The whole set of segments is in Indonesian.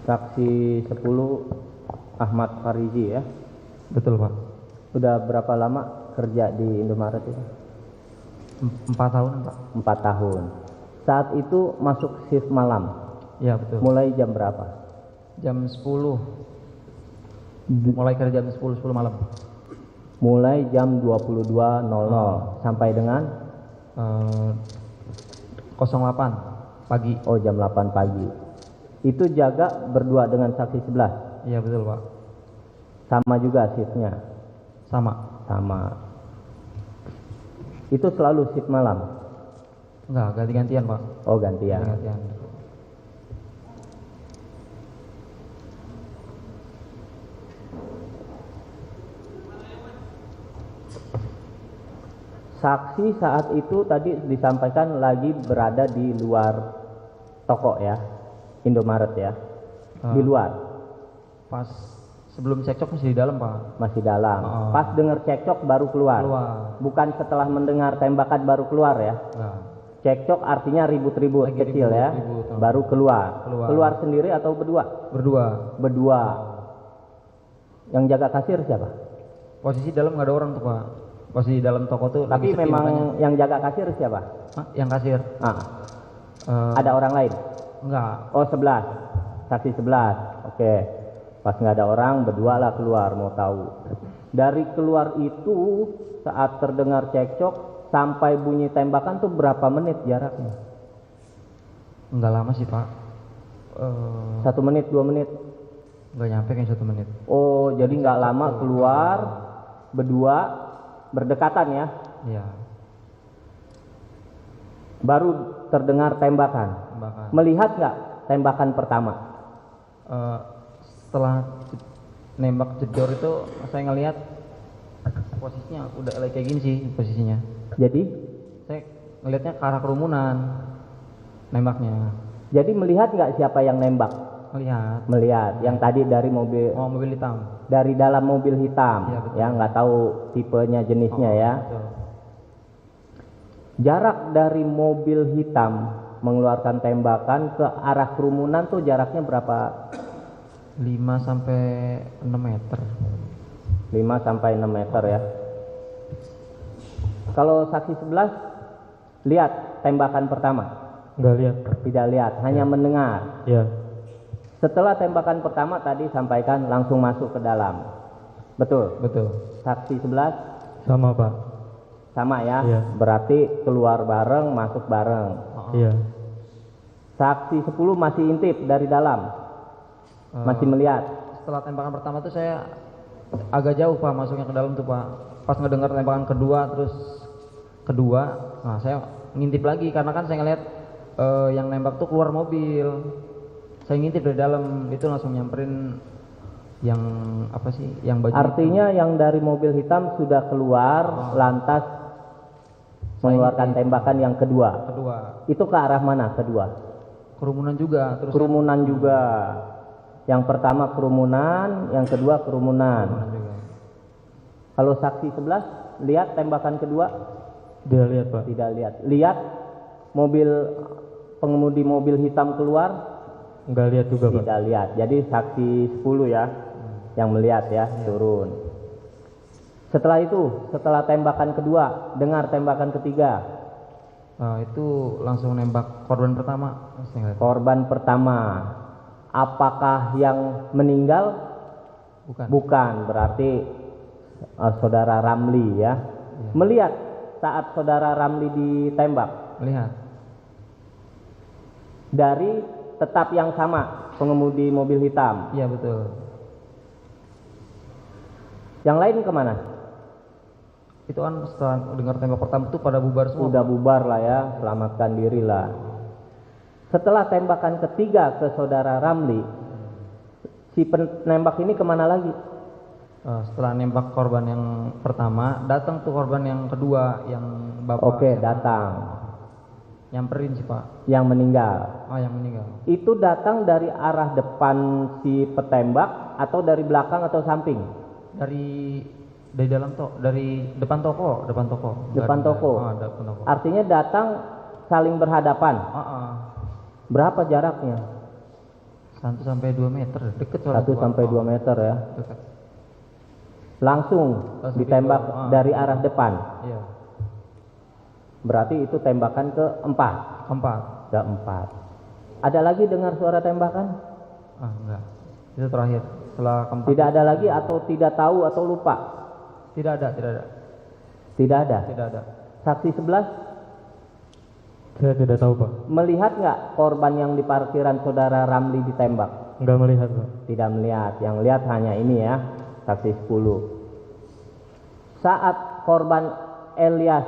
Saksi 10 Ahmad Farizi ya. Betul Pak. Sudah berapa lama kerja di Indomaret itu? 4 tahun Pak. 4 tahun. Saat itu masuk shift malam. Iya betul. Mulai jam berapa? Jam 10. Mulai kerja jam 10 malam. Mulai jam 22.00 sampai dengan 08 pagi. oh jam 8 pagi. Itu jaga berdua dengan saksi 11. Iya betul Pak. Sama juga shiftnya. Sama. Itu selalu shift malam. Enggak, ganti-gantian Pak. Oh gantian. Ganti-gantian. Saksi saat itu tadi disampaikan lagi berada di luar toko ya, Indomaret ya, di luar. Pas sebelum cekcok masih di dalam Pak. Masih dalam. Pas dengar cekcok baru keluar. Bukan setelah mendengar tembakan baru keluar ya. Nah, Cekcok artinya ribut-ribut Lagi kecil ya, ribut-ribut, baru keluar. Keluar sendiri atau berdua? berdua. Yang jaga kasir siapa? Posisi dalam nggak ada orang tuh Pak. Posisi dalam toko tuh Tapi lagi sepi memang makanya. yang jaga kasir siapa? Hah? Yang kasir. Ada orang lain? Enggak. Oh 11, saksi 11. Oke. Pas nggak ada orang, berdua lah keluar mau tahu. Dari keluar itu saat terdengar cekcok sampai bunyi tembakan tuh berapa menit jaraknya? Enggak lama sih Pak. 1 menit, 2 menit? Enggak nyampe kayak 1 menit. Oh jadi nggak lama keluar, berdua berdekatan ya? Iya. Baru terdengar tembakan. Melihat nggak tembakan pertama? Setelah nembak jedor itu saya ngelihat posisinya udah kayak gini sih posisinya. Jadi Saya ngelihatnya ke arah kerumunan nembaknya. jadi melihat nggak siapa yang nembak? Melihat. Yang tadi dari mobil, Mobil hitam. dari dalam mobil hitam. Iya, betul. Ya nggak tahu tipenya, jenisnya ya. Betul. Jarak dari mobil hitam mengeluarkan tembakan ke arah kerumunan tuh jaraknya berapa? 5 sampai 6 meter. 5 sampai 6 meter ya. Kalau saksi 11 lihat tembakan pertama? Enggak lihat. Tidak lihat, hanya mendengar. Iya. Setelah tembakan pertama tadi sampaikan langsung masuk ke dalam. Betul? Betul. Saksi 11 Sama Pak. sama ya? Iya. Berarti keluar bareng, masuk bareng. Iya. Saksi 10 masih intip dari dalam? Masih melihat? Setelah tembakan pertama tuh saya agak jauh Pak masuknya ke dalam tuh Pak. Pas ngedengar tembakan kedua, nah saya ngintip lagi karena kan saya ngeliat yang nembak tuh keluar mobil. Saya ngintip dari dalam, itu langsung nyamperin yang apa sih? Yang baju. Artinya hitam. yang dari mobil hitam sudah keluar, lantas mengeluarkan tembakan yang kedua. Itu ke arah mana kedua? Kerumunan juga. Terus Kerumunan juga. Yang pertama kerumunan, yang kedua kerumunan. juga. Kalau saksi 11 lihat tembakan kedua? Dia lihat Pak. Tidak lihat. Lihat mobil pengemudi mobil hitam keluar? Enggak lihat juga Pak. Tidak lihat. Jadi saksi 10 ya yang melihat ya, turun. Setelah itu, setelah tembakan kedua, dengar tembakan ketiga. Itu langsung nembak korban pertama. Korban pertama. Apakah yang meninggal? Bukan, berarti saudara Ramli ya. Melihat saat saudara Ramli ditembak? Melihat. Dari tetap yang sama, pengemudi mobil hitam? Iya betul. Yang lain kemana? Itu kan setelah dengar tembak pertama itu pada bubar semua. Sudah bubar lah ya, selamatkan diri lah. Setelah tembakan ketiga ke saudara Ramli, si penembak ini kemana lagi? Setelah nembak korban yang pertama, datang tuh korban yang kedua, yang bapak. Oke, datang. Nyamperin sih Pak. Yang meninggal. Yang meninggal. Itu datang dari arah depan si petembak atau dari belakang atau samping? Dari dalam dari depan toko. Depan toko. Depan toko. Artinya datang saling berhadapan. Berapa jaraknya? 1 sampai 2 meter, deket soalnya. 1 sampai 2 meter ya. Dekat. Langsung ditembak dari arah depan. Iya. Berarti itu tembakan keempat. Keempat. Ada lagi dengar suara tembakan? Enggak. Itu terakhir. Setelah keempat. Tidak ada lagi atau tidak tahu atau lupa? Tidak ada. Tidak ada. Saksi 11? Saya tidak tahu Pak. Melihat nggak korban yang di parkiran saudara Ramli ditembak? Enggak melihat Pak. Tidak melihat. Yang lihat hanya ini ya, saksi 10. Saat korban Elias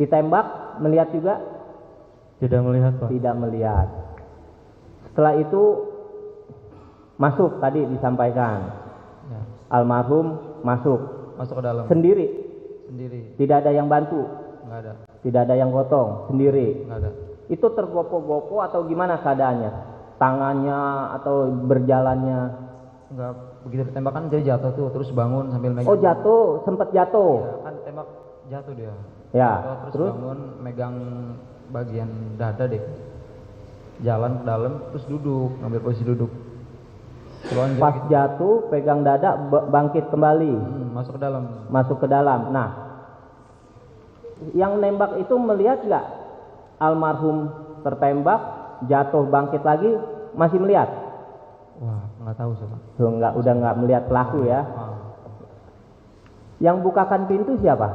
ditembak, melihat juga? Tidak melihat Pak. Tidak melihat. Setelah itu masuk, tadi disampaikan. Ya. Almarhum masuk Masuk ke dalam. sendiri. Tidak ada yang bantu. Enggak ada. Tidak ada yang gotong, sendiri. Enggak ada. Itu tergopo-gopo atau gimana keadaannya? Tangannya atau berjalannya? Enggak, begitu ditembakkan dia jatuh tuh, terus bangun sambil megang. Oh jatuh, sempat jatuh. Ya, kan tembak jatuh dia. Ya, Jatuh, terus? bangun megang bagian dada deh. Jalan ke dalam terus duduk, ngambil posisi duduk. Lonjong Pas gitu. jatuh, pegang dada, bangkit kembali. Masuk ke dalam. Masuk ke dalam. Nah, yang nembak itu melihat nggak almarhum tertembak, jatuh bangkit lagi, masih melihat? Wah, nggak tahu sih Pak. Tuh, udah nggak melihat pelaku ya. Yang bukakan pintu siapa?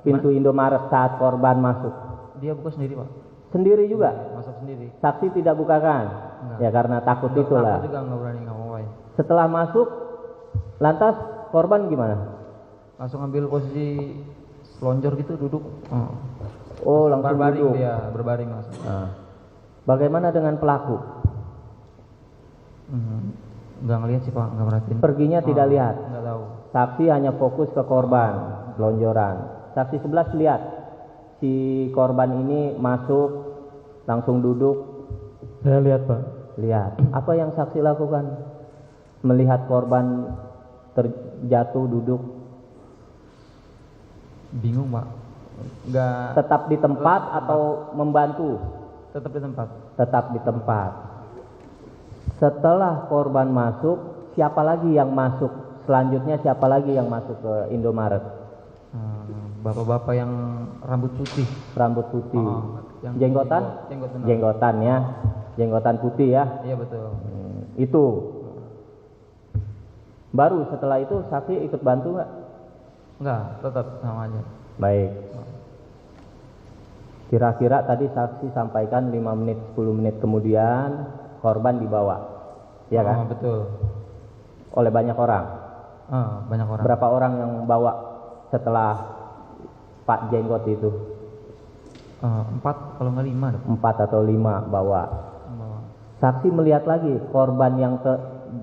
Pintu Indomaret saat korban masuk. Dia buka sendiri Pak. Sendiri juga? Masuk sendiri. Saksi tidak bukakan? Enggak. Ya karena takut Enggak, itulah. Aku juga nggak berani ngomong. Setelah masuk, lantas korban gimana? Langsung ambil posisi lonjor gitu duduk. Oh, langsung berbaring duduk. dia, berbaring langsung. Nah, bagaimana dengan pelaku? Nggak ngelihat sih Pak, nggak merhatiin. Perginya tidak lihat. Nggak tahu. Saksi hanya fokus ke korban, lonjoran. Saksi 11 lihat si korban ini masuk, langsung duduk. Saya lihat Pak. Lihat. Apa yang saksi lakukan? Melihat korban terjatuh duduk. Bingung Pak. Nggak. Tetap di tempat atau membantu? Tetap di tempat. Tetap di tempat. Setelah korban masuk, siapa lagi yang masuk? Selanjutnya siapa lagi yang masuk ke Indomaret? Bapak-bapak yang rambut putih. Rambut putih. Yang Jenggotan? Jenggotan ya. Jenggotan putih ya. Iya betul. Itu. Baru setelah itu saksi ikut bantu nggak? Enggak, tetap sama aja. Baik. Kira-kira tadi saksi sampaikan 5 menit 10 menit kemudian korban dibawa. Ya kan? Betul. Oleh banyak orang. Banyak orang. Berapa orang yang bawa setelah Pak Jenggot itu? 4 kalau nggak 5 deh. 4 atau 5 bawa. Saksi melihat lagi korban yang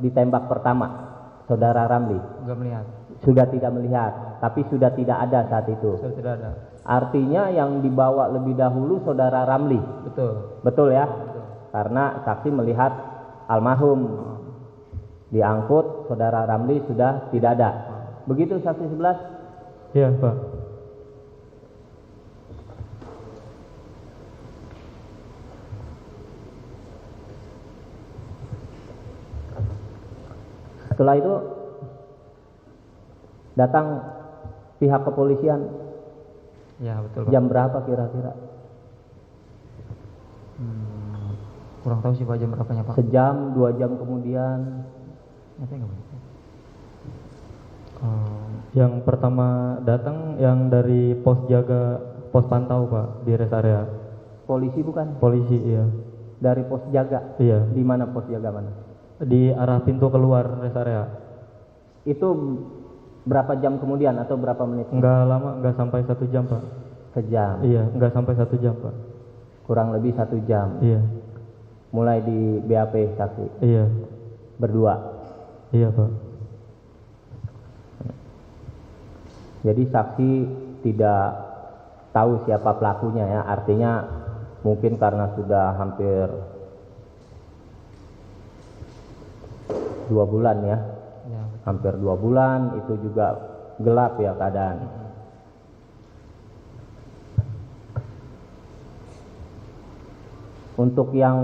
ditembak pertama, saudara Ramli. Nggak melihat. Sudah tidak melihat, tapi sudah tidak ada saat itu. Sudah tidak ada. Artinya yang dibawa lebih dahulu saudara Ramli. Betul. Betul ya? Betul. Karena saksi melihat almarhum diangkut, saudara Ramli sudah tidak ada. Begitu saksi 11? Iya Pak. Setelah itu datang pihak kepolisian. Ya betul Pak. Jam berapa kira-kira? Kurang tahu sih Pak jam berapanya Pak. Sejam, 2 jam kemudian. Yang pertama datang yang dari pos jaga, pos pantau Pak di rest area. Polisi bukan? Polisi iya. Dari pos jaga? Iya. Di mana pos jaga mana? Di arah pintu keluar rest area. Itu berapa jam kemudian atau berapa menit? Enggak lama, enggak sampai 1 jam Pak. Sejam? Iya, enggak sampai 1 jam Pak. Kurang lebih 1 jam? Iya. Mulai di BAP saksi? Iya. Berdua? Iya Pak. Jadi saksi tidak tahu siapa pelakunya ya, artinya mungkin karena sudah hampir 2 bulan ya, hampir 2 bulan itu juga gelap ya keadaan. Untuk yang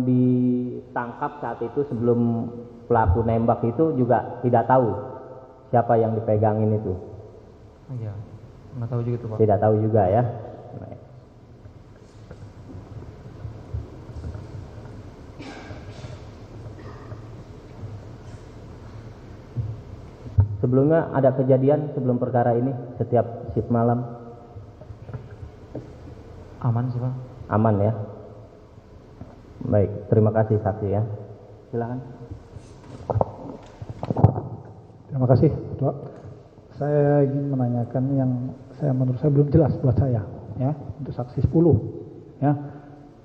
ditangkap saat itu sebelum pelaku nembak itu juga tidak tahu siapa yang dipegangin itu. Iya, nggak tahu juga tuh Pak. Tidak tahu juga ya. Sebelumnya ada kejadian sebelum perkara ini setiap shift malam? Aman sih Pak. Aman ya. Baik, terima kasih saksi ya. Silakan. Terima kasih, Ketua. Saya ingin menanyakan yang menurut saya belum jelas buat saya, ya, untuk saksi 10, ya.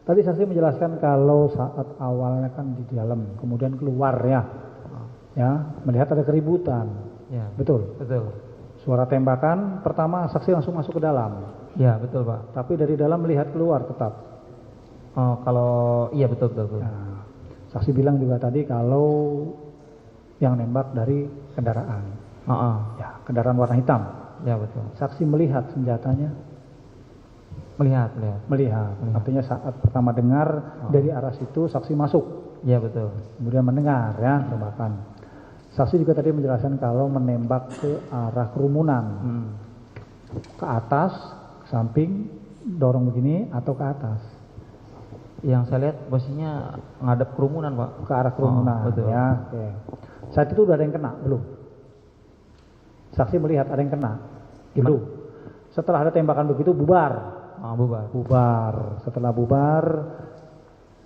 Tadi saksi menjelaskan kalau saat awalnya kan di dalam, kemudian keluar ya, melihat ada keributan, Ya, betul. betul. Suara tembakan pertama saksi langsung masuk ke dalam, Ya, betul Pak. tapi dari dalam melihat keluar tetap. Oh, kalau iya betul. Nah, saksi bilang juga tadi kalau yang nembak dari kendaraan, ya, kendaraan warna hitam. Ya, betul. Saksi melihat senjatanya. Melihat. Artinya saat pertama dengar dari arah situ saksi masuk, Ya, betul. kemudian mendengar ya tembakan. Saksi juga tadi menjelaskan kalau menembak ke arah kerumunan, ke atas, ke samping, dorong begini atau ke atas. Yang saya lihat posisinya ngadep kerumunan Pak. Ke arah kerumunan, betul. ya. Oke. Saat itu udah ada yang kena belum? Saksi melihat ada yang kena, belum. Setelah ada tembakan begitu bubar. Bubar. Bubar. Setelah bubar,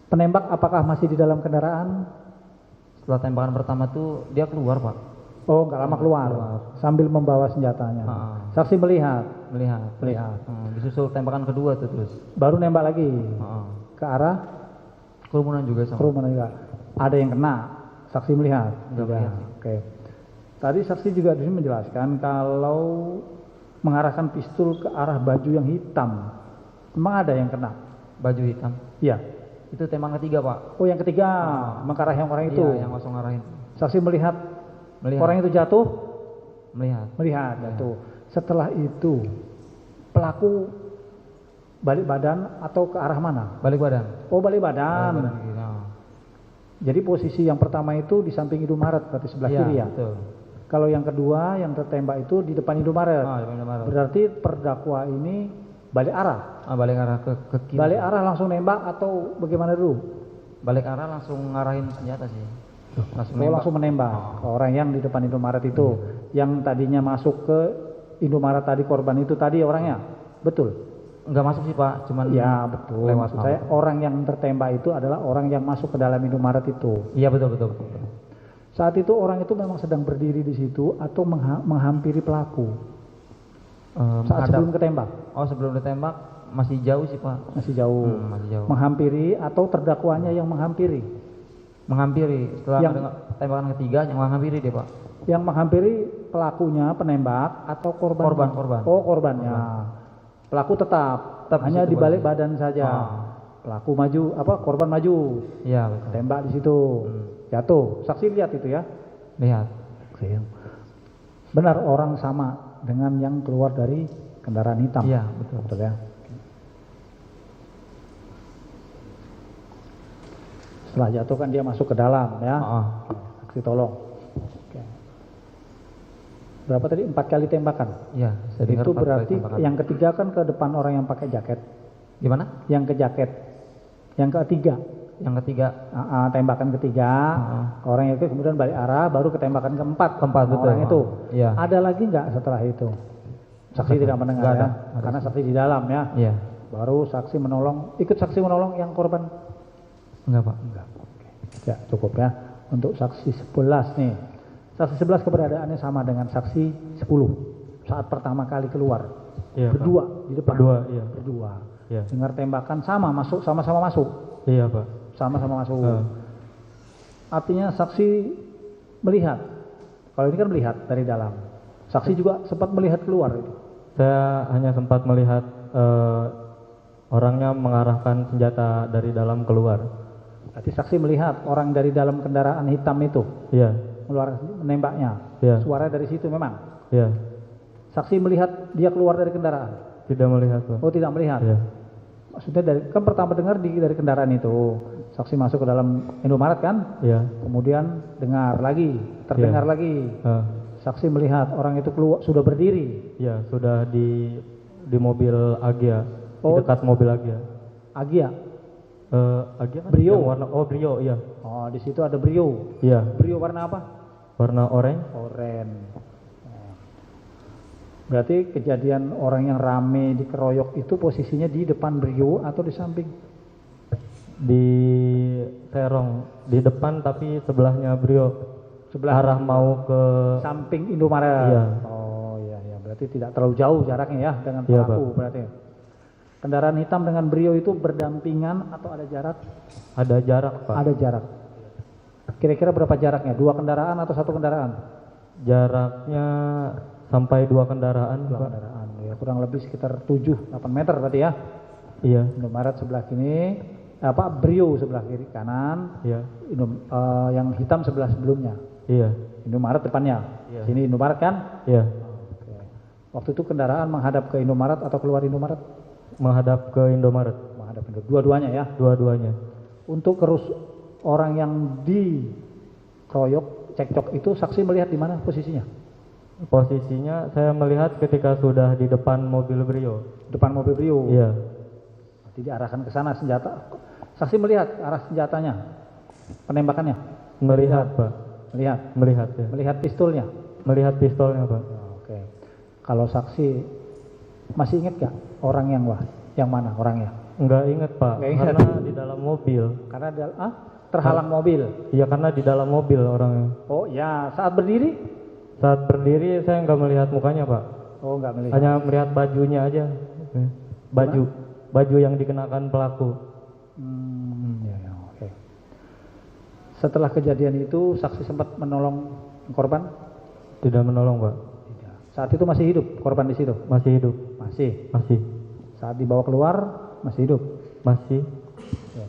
penembak apakah masih di dalam kendaraan? Setelah tembakan pertama tuh dia keluar Pak. Oh, nggak lama keluar, sambil membawa senjatanya. Saksi melihat. Melihat. Disusul tembakan kedua tuh terus. Baru nembak lagi ke arah Kerumunan juga sama. kerumunan juga. Ada yang kena. Saksi melihat. Nggak Juga. melihat sih. Oke. Tadi saksi juga di sini menjelaskan kalau mengarahkan pistol ke arah baju yang hitam. Memang ada yang kena? Baju hitam. Iya. Itu tembakan ketiga Pak. Oh, yang ketiga mengarah yang orang itu. Iya, yang langsung ngarahin. Saksi melihat Melihat. orang itu jatuh. Melihat. Jatuh. Setelah itu pelaku balik badan atau ke arah mana? Balik badan. Oh, balik badan. Balik badan kiri. Jadi posisi yang pertama itu di samping Indomaret, berarti sebelah Iya, kiri ya. betul. Kalau yang kedua yang tertembak itu di depan Indomaret. Depan Indomaret. Berarti terdakwa ini balik arah. Balik arah ke kiri. Balik arah langsung nembak atau bagaimana dulu? Balik arah langsung ngarahin senjata sih. Langsung Oh, langsung menembak ke orang yang di depan Indomaret itu. Yang tadinya masuk ke Indomaret tadi, korban itu tadi orangnya. Betul. Enggak masuk sih Pak, cuman Ya, betul. lewat Maksud saya orang yang tertembak itu adalah orang yang masuk ke dalam Indomaret itu. Iya, betul. Saat itu orang itu memang sedang berdiri di situ atau menghampiri pelaku saat sebelum ketembak. Oh, sebelum ditembak masih jauh sih Pak. Masih jauh. Masih jauh. Menghampiri atau terdakwanya yang menghampiri. Mengampiri. Setelah Yang- mendengar tembakan ketiga yang menghampiri dia Pak. Yang menghampiri pelakunya penembak atau korban? Korban. Oh, korbannya. Pelaku tetap hanya di situ di balik posisi. badan saja. Pelaku maju, korban maju. Iya, betul. Tembak di situ. Jatuh. Saksi lihat itu ya. Lihat. Oke. Benar orang sama dengan yang keluar dari kendaraan hitam. Iya, betul. Betul ya. Setelah jatuh kan dia masuk ke dalam ya. Saksi tolong. Oke. Berapa tadi? 4 kali tembakan. Iya, saya dengar Itu 4 kali berarti tembakan. yang ketiga kan ke depan orang yang pakai jaket. Gimana? Yang ke jaket. Yang ketiga. Yang ketiga. Tembakan ketiga. Orang itu kemudian balik arah, baru ke tembakan keempat. Keempat, betul. Orang itu. Iya. Ada lagi nggak setelah itu? Saksi tidak mendengar Nggak ya. ada. Karena saksi di dalam ya. Iya. Baru saksi menolong, ikut saksi menolong yang korban. Enggak Pak. Enggak. Oke. Ya, cukup ya. Untuk saksi 11 nih. Saksi 11 keberadaannya sama dengan saksi 10. Saat pertama kali keluar. Iya, Pak. Berdua di depan. Berdua, iya. Berdua. Iya. Dengar tembakan sama-sama masuk. Iya, Pak. Sama-sama masuk. Artinya saksi melihat. Kalau ini kan melihat dari dalam. Saksi juga sempat melihat keluar itu. Saya hanya sempat melihat orangnya mengarahkan senjata dari dalam keluar. Berarti saksi melihat orang dari dalam kendaraan hitam itu Iya. keluar menembaknya. Iya. Suara dari situ memang. Iya. Saksi melihat dia keluar dari kendaraan. Tidak melihat, Pak. Oh, tidak melihat. Iya. Maksudnya kan pertama dengar dari kendaraan itu. Saksi masuk ke dalam Indomaret kan? Iya. Kemudian terdengar lagi. Saksi melihat orang itu keluar sudah berdiri. Iya, sudah di mobil Agya, di dekat mobil Agya. Agya. Agya kan Brio. yang warna Brio, iya. Oh, di situ ada Brio. Iya. Brio warna apa? Warna oranye. Oranye. Berarti kejadian orang yang rame dikeroyok itu posisinya di depan Brio atau di samping? Di serong, di depan tapi sebelahnya Brio. Arah mau ke samping Indomaret. Iya. Oh iya, berarti tidak terlalu jauh jaraknya ya dengan Iya, pelaku Pak. berarti. Kendaraan hitam dengan Brio itu berdampingan atau ada jarak? Ada jarak, Pak. Ada jarak. Kira-kira berapa jaraknya? 2 kendaraan atau 1 kendaraan? Jaraknya sampai 2 kendaraan, 2 Pak. kendaraan. Ya, kurang lebih sekitar 7-8 meter berarti ya. Iya. Indomaret sebelah kini, Brio sebelah kiri kanan, Iya. yang hitam sebelah sebelumnya. Iya. Indomaret depannya. Iya. Sini Indomaret kan? Iya. Oke. Waktu itu kendaraan menghadap ke Indomaret atau keluar Indomaret? Menghadap ke Indomaret. Menghadap dua-duanya ya. Dua-duanya. Untuk orang yang dikeroyok, cekcok itu saksi melihat di mana posisinya? Posisinya saya melihat ketika sudah di depan mobil Brio. Depan mobil Brio. Iya. Berarti diarahkan ke sana senjata. Saksi melihat arah senjatanya, penembakannya. Melihat, Pak. Melihat ya. Melihat pistolnya. Melihat pistolnya, Pak. Oke. Kalau saksi masih ingat gak orang yang mana orangnya? Enggak ingat, Pak. Nggak ingat. Karena di dalam mobil. Karena terhalang mobil. Iya, karena di dalam mobil orangnya. Oh ya, saat berdiri? Saat berdiri saya enggak melihat mukanya, Pak. Oh, nggak melihat. Hanya melihat bajunya aja. Baju yang dikenakan pelaku. Ya, oke. Setelah kejadian itu saksi sempat menolong korban? Tidak menolong, Pak. Tidak. Saat itu masih hidup korban di situ? Masih hidup. Masih. Saat dibawa keluar masih hidup? Masih. Ya.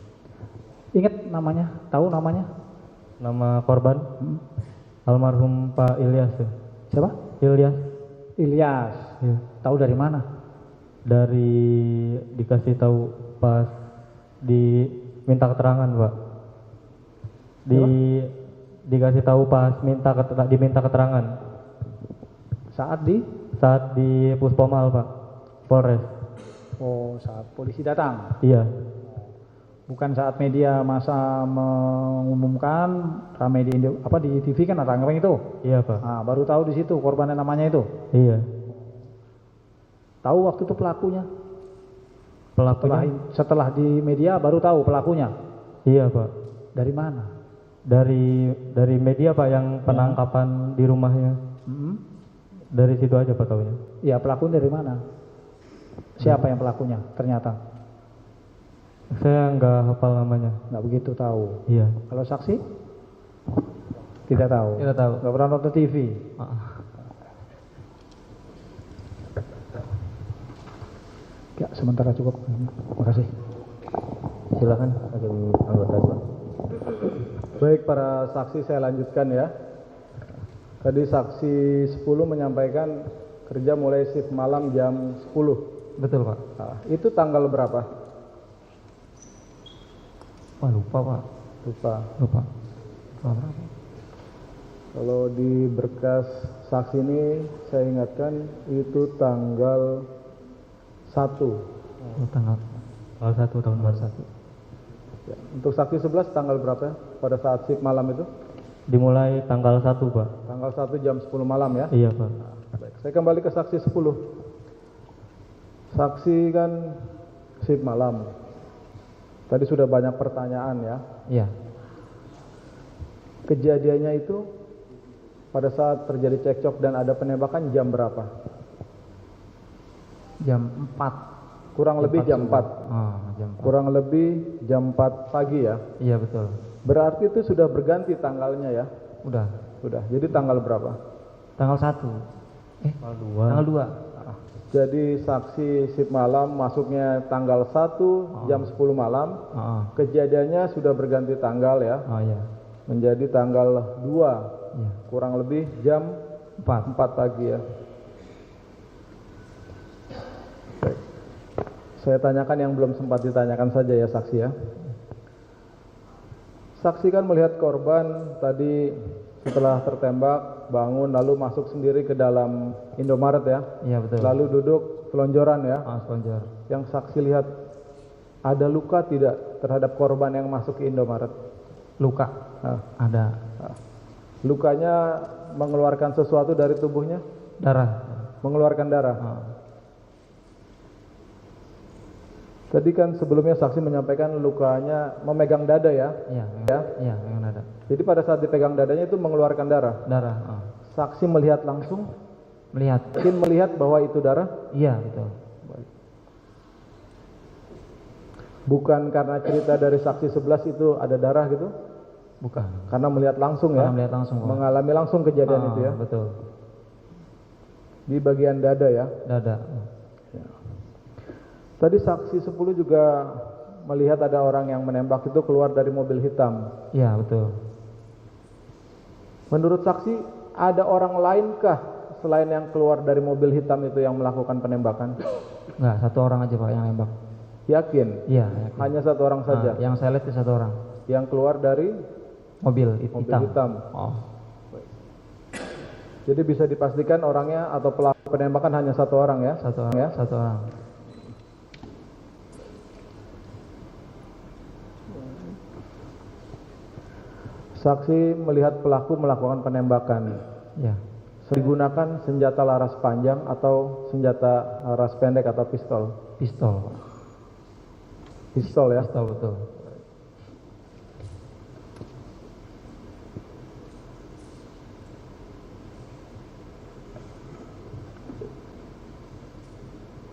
Ingat namanya? Tahu namanya? Nama korban? Almarhum Pak Ilyas. Ya. Siapa? Ilyas. Ya. Tahu dari mana? Dikasih tahu pas diminta keterangan, Pak. Dikasih tahu pas diminta keterangan. Saat di Puspomal, Pak. Polres. Oh, saat polisi datang. Iya. Bukan saat media masa mengumumkan ramai di TV kan ada yang itu. Iya, Pak. Nah, baru tahu di situ korbannya namanya itu. Iya. Tahu waktu itu pelakunya? Pelakunya? Setelah di media baru tahu pelakunya. Iya, Pak. Dari mana? Dari media, Pak, yang penangkapan di rumahnya. Dari situ aja, Pak, taunya. Iya, pelakunya dari mana? Siapa yang pelakunya? Ternyata saya nggak hafal namanya. nggak begitu tahu. Iya. Kalau saksi? Tidak tahu. Tidak tahu. Nggak pernah nonton TV. Ya, sementara cukup. Terima kasih. Silakan hakim anggota 2. Baik, para saksi saya lanjutkan ya. Tadi saksi 10 menyampaikan kerja mulai shift malam jam 10. Betul, Pak. Nah, itu tanggal berapa? Wah, lupa, Pak. Lupa. Berapa? Kalau di berkas saksi ini saya ingatkan itu tanggal 1. Tanggal 1 tahun 21. Ya. Untuk saksi 11 tanggal berapa pada saat shift malam itu? Dimulai tanggal 1, Pak. Tanggal 1 jam 10 malam ya? Iya, Pak. Baik, saya kembali ke saksi 10. Saksi kan shift malam. Tadi sudah banyak pertanyaan ya. Iya. Kejadiannya itu pada saat terjadi cekcok dan ada penembakan jam berapa? Jam 4. Kurang lebih jam 4. Jam 4. Kurang lebih jam 4 pagi ya. Iya, betul. Berarti itu sudah berganti tanggalnya ya? Udah. Sudah. Jadi tanggal berapa? Tanggal 1. Tanggal 2. Tanggal 2. Jadi saksi shift malam masuknya tanggal 1 jam 10 malam. Kejadiannya sudah berganti tanggal ya. Iya. Menjadi tanggal 2. Iya. Kurang lebih jam 4 pagi ya. Baik. Saya tanyakan yang belum sempat ditanyakan saja ya saksi ya. Saksi kan melihat korban tadi setelah tertembak bangun lalu masuk sendiri ke dalam Indomaret ya. Iya betul. Lalu duduk selonjoran ya. Selonjor. Yang saksi lihat ada luka tidak terhadap korban yang masuk ke Indomaret? Luka. Ada. Lukanya mengeluarkan sesuatu dari tubuhnya? Darah. Mengeluarkan darah. Tadi kan sebelumnya saksi menyampaikan lukanya memegang dada ya? Iya. Ya? Iya, memang ada. Jadi pada saat dipegang dadanya itu mengeluarkan darah. Darah. Saksi melihat langsung? Melihat. Mungkin melihat bahwa itu darah? Iya betul. Bukan karena cerita dari saksi 11 itu ada darah gitu? Bukan. Karena melihat langsung ya? Karena melihat langsung. Mengalami langsung kejadian itu ya? Betul. Di bagian dada ya? Dada. Tadi saksi 10 juga melihat ada orang yang menembak itu keluar dari mobil hitam. Iya betul. Menurut saksi ada orang lainkah selain yang keluar dari mobil hitam itu yang melakukan penembakan? Enggak, satu orang aja Pak yang nembak. Yakin? Iya. Yakin. Hanya satu orang saja? Yang saya lihat itu satu orang. Yang keluar dari Mobil hitam? Oh. Jadi bisa dipastikan orangnya atau pelaku penembakan hanya satu orang ya? Satu orang. Ya? Satu orang. Saksi melihat pelaku melakukan penembakan. Ya. Digunakan senjata laras panjang atau senjata laras pendek atau pistol? Pistol. Pistol ya? Pistol betul.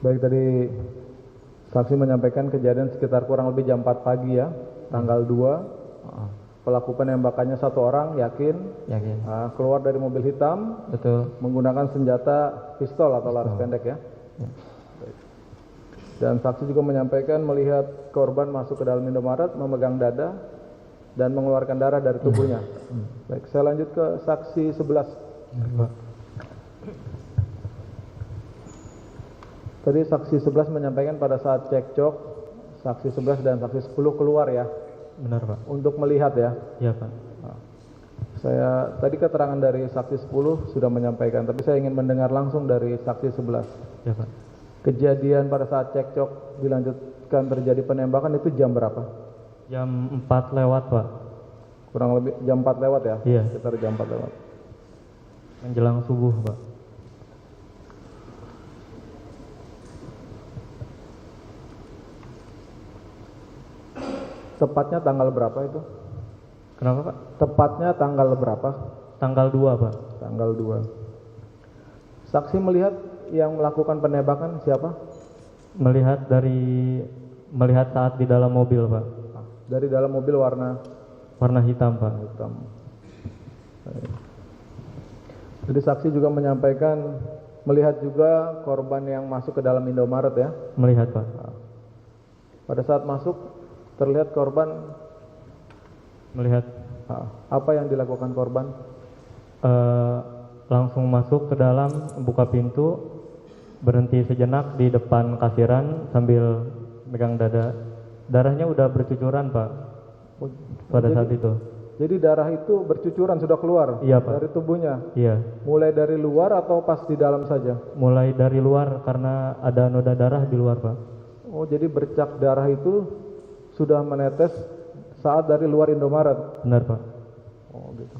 Baik, tadi saksi menyampaikan kejadian sekitar kurang lebih jam 4 pagi ya, tanggal 2. Pelaku penembakannya satu orang, yakin? Yakin. Keluar dari mobil hitam, Betul. menggunakan senjata pistol atau laras pendek ya. Dan saksi juga menyampaikan melihat korban masuk ke dalam Indomaret, memegang dada dan mengeluarkan darah dari tubuhnya. Baik, saya lanjut ke saksi 11. Tadi saksi 11 menyampaikan pada saat cekcok, saksi 11 dan saksi 10 keluar ya. Benar Pak. Untuk melihat ya. Iya Pak. Saya tadi keterangan dari saksi 10 sudah menyampaikan, tapi saya ingin mendengar langsung dari saksi 11. Iya Pak. Kejadian pada saat cekcok dilanjutkan terjadi penembakan itu jam berapa? Jam 4 lewat Pak. Kurang lebih jam 4 lewat ya? Iya. Sekitar jam 4 lewat. Menjelang subuh Pak. Tepatnya tanggal berapa itu? Kenapa Pak? Tepatnya tanggal berapa? Tanggal 2 Pak. Tanggal 2. Saksi melihat yang melakukan penembakan siapa? Melihat saat di dalam mobil Pak. Dari dalam mobil warna hitam Pak. hitam. Jadi saksi juga menyampaikan melihat juga korban yang masuk ke dalam Indomaret ya? Melihat Pak. Pada saat masuk terlihat korban Melihat. Apa yang dilakukan korban? Langsung masuk ke dalam, buka pintu, berhenti sejenak di depan kasiran sambil megang dada. Darahnya udah bercucuran Pak. Pada saat itu. Jadi darah itu bercucuran sudah keluar? Iya Pak. Dari tubuhnya? Iya. Mulai dari luar atau pas di dalam saja? Mulai dari luar karena ada noda darah di luar Pak. Oh, jadi bercak darah itu sudah menetes saat dari luar Indomaret? Benar Pak. Oh gitu.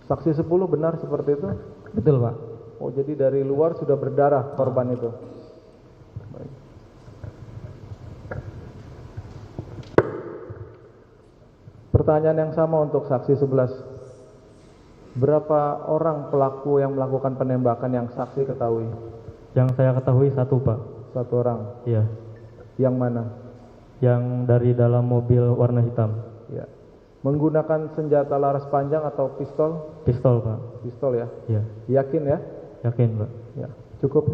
Saksi 10 benar seperti itu? Betul Pak. Oh, jadi dari luar sudah berdarah korban itu? Baik. Pertanyaan yang sama untuk saksi 11. Berapa orang pelaku yang melakukan penembakan yang saksi ketahui? Yang saya ketahui satu Pak. Satu orang. Iya. Yang mana? Yang dari dalam mobil warna hitam. Ya. Menggunakan senjata laras panjang atau pistol? Pistol Pak. Pistol ya? Iya. Yakin ya? Yakin Pak. Ya. Cukup.